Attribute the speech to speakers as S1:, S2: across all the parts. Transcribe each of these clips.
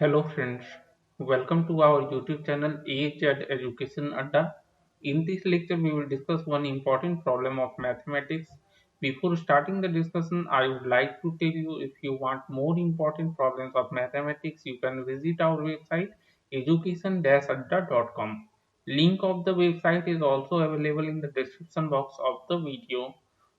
S1: Hello friends, welcome to our YouTube channel Age and Education Adda. In this lecture, we will discuss one important problem of mathematics. Before starting the discussion, I would like to tell you if you want more important problems of mathematics, you can visit our website education-adda.com. Link of the website is also available in the description box of the video.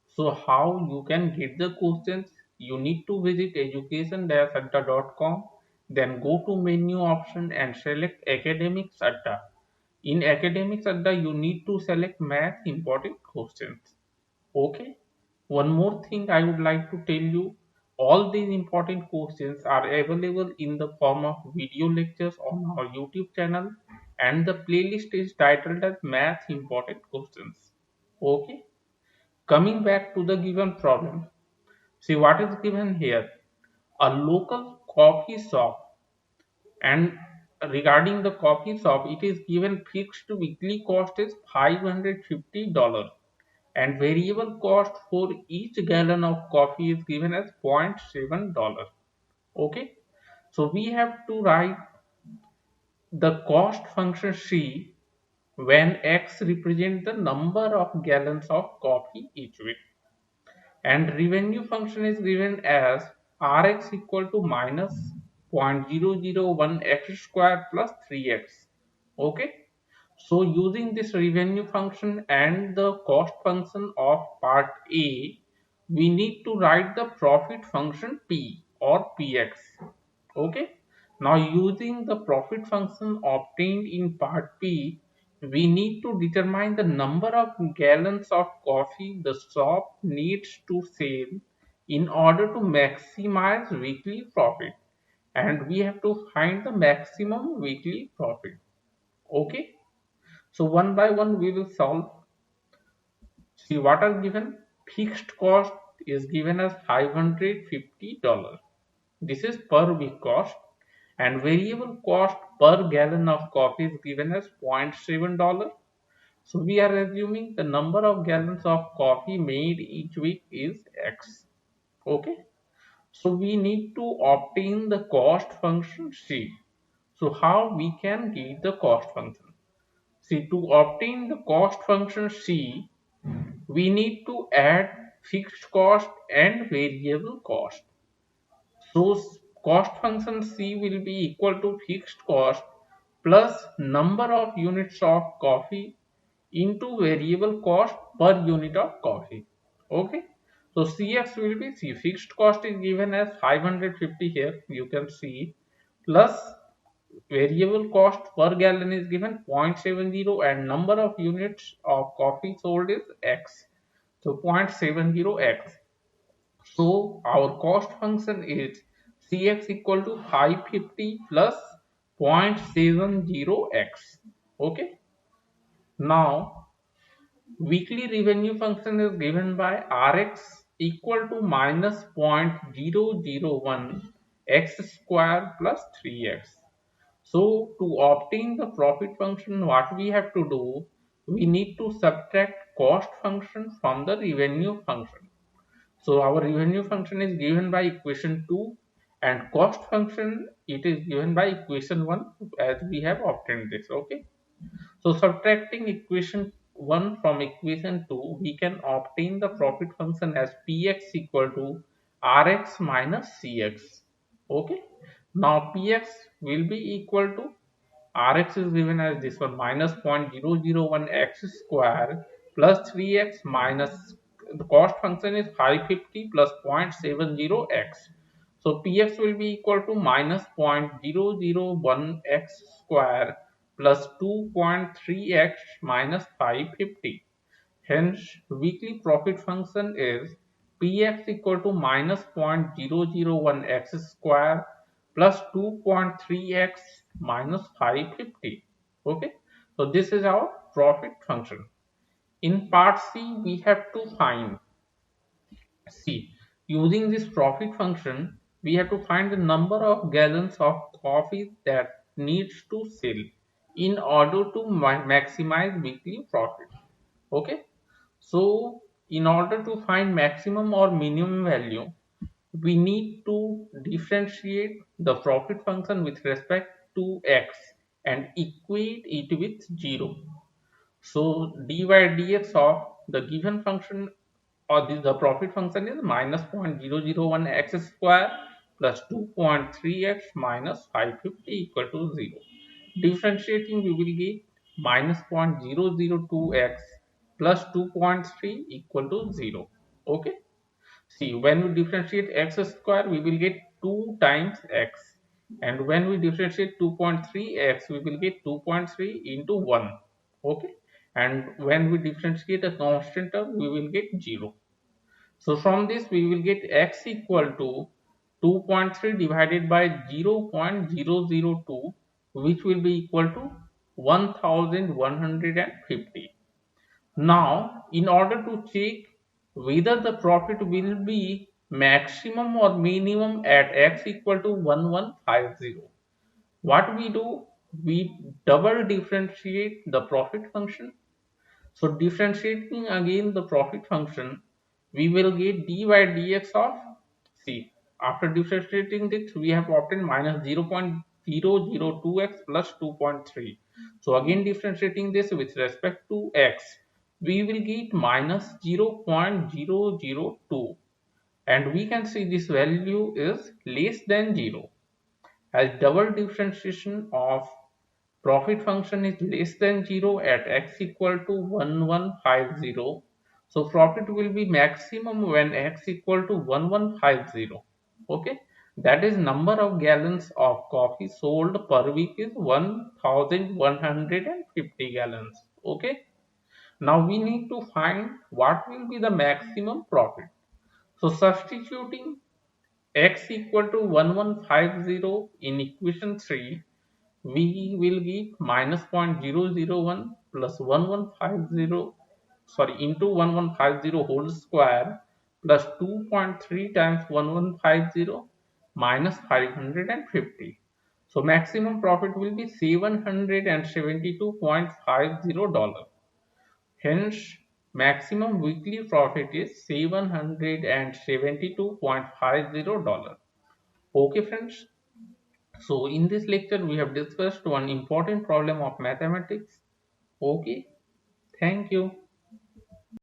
S1: So how you can get the questions? You need to visit education-adda.com, then go to menu option and select academics adda. In academics adda, you need to select math important questions. Okay. One more thing I would like to tell you, all these important questions are available in the form of video lectures on our YouTube channel, and the playlist is titled as Math Important Questions. Okay. Coming back to the given problem, see what is given here. A local coffee shop, and regarding the coffee shop, it is given fixed weekly cost is $550 and variable cost for each gallon of coffee is given as $0.7. Okay, so we have to write the cost function C when x represents the number of gallons of coffee each week, and revenue function is given as Rx equal to minus 0.001 x square plus 3x. Okay, so using this revenue function and the cost function of part A, we need to write the profit function P or Px. Okay, now using the profit function obtained in part P, we need to determine the number of gallons of coffee the shop needs to sell in order to maximize weekly profit, and we have to find the maximum weekly profit. Okay, so one by one we will solve. See what are given. Fixed cost is given as $550. This is per week cost, and variable cost per gallon of coffee is given as $0.7. So we are assuming the number of gallons of coffee made each week is X. Okay. So we need to obtain the cost function C. So how we can get the cost function? See, to obtain the cost function C, we need to add fixed cost and variable cost. So cost function C will be equal to fixed cost plus number of units of coffee into variable cost per unit of coffee. Okay. So Cx will be C. Fixed cost is given as 550 here. You can see plus variable cost per gallon is given 0.70 and number of units of coffee sold is X. So 0.70x. So our cost function is Cx equal to 550 plus 0.70x. Okay. Now weekly revenue function is given by Rx equal to minus 0.001 x square plus 3x. So to obtain the profit function, what we have to do, we need to subtract cost function from the revenue function. So our revenue function is given by equation 2, and cost function it is given by equation 1 as we have obtained this. Okay. So subtracting equation 1 from equation 2, we can obtain the profit function as Px equal to Rx minus Cx. Okay. Now Px will be equal to Rx is given as this one minus 0.001 x square plus 3x minus the cost function is 550 plus 0.70x. So Px will be equal to minus 0.001 x square plus 2.3x minus 550. Hence, weekly profit function is Px equal to minus 0.001 x square plus 2.3x minus 550. Okay, so this is our profit function. In part C, we have to find C. Using this profit function, we have to find the number of gallons of coffee that needs to sell in order to maximize weekly profit. Okay, so in order to find maximum or minimum value, we need to differentiate the profit function with respect to x and equate it with 0. So dy dx of the given function or the profit function is minus 0.001 x square plus 2.3x minus 550 equal to 0. Differentiating, we will get minus 0.002x plus 2.3 equal to 0. Okay. See, when we differentiate x square, we will get 2 times x. And when we differentiate 2.3x, we will get 2.3 into 1. Okay. And when we differentiate a constant term, we will get 0. So from this, we will get x equal to 2.3 divided by 0.002, which will be equal to 1150. Now, in order to check whether the profit will be maximum or minimum at x equal to 1150, what we do? We double differentiate the profit function. So differentiating again the profit function, we will get dy dx of, see, after differentiating this, we have obtained minus 0.002x plus 2.3. So again differentiating this with respect to x, we will get minus 0.002, and we can see this value is less than 0, as double differentiation of profit function is less than 0 at x equal to 1150. So profit will be maximum when x equal to 1150. Okay. That is number of gallons of coffee sold per week is 1150 gallons. Okay. Now we need to find what will be the maximum profit. So substituting x equal to 1150 in equation 3, we will get minus 0.001 plus 1150, sorry, into 1150 whole square plus 2.3 times 1150 minus 550. So maximum profit will be $772.50. Hence, maximum weekly profit is $772.50. Okay, friends. So in this lecture, we have discussed one important problem of mathematics. Okay, thank you.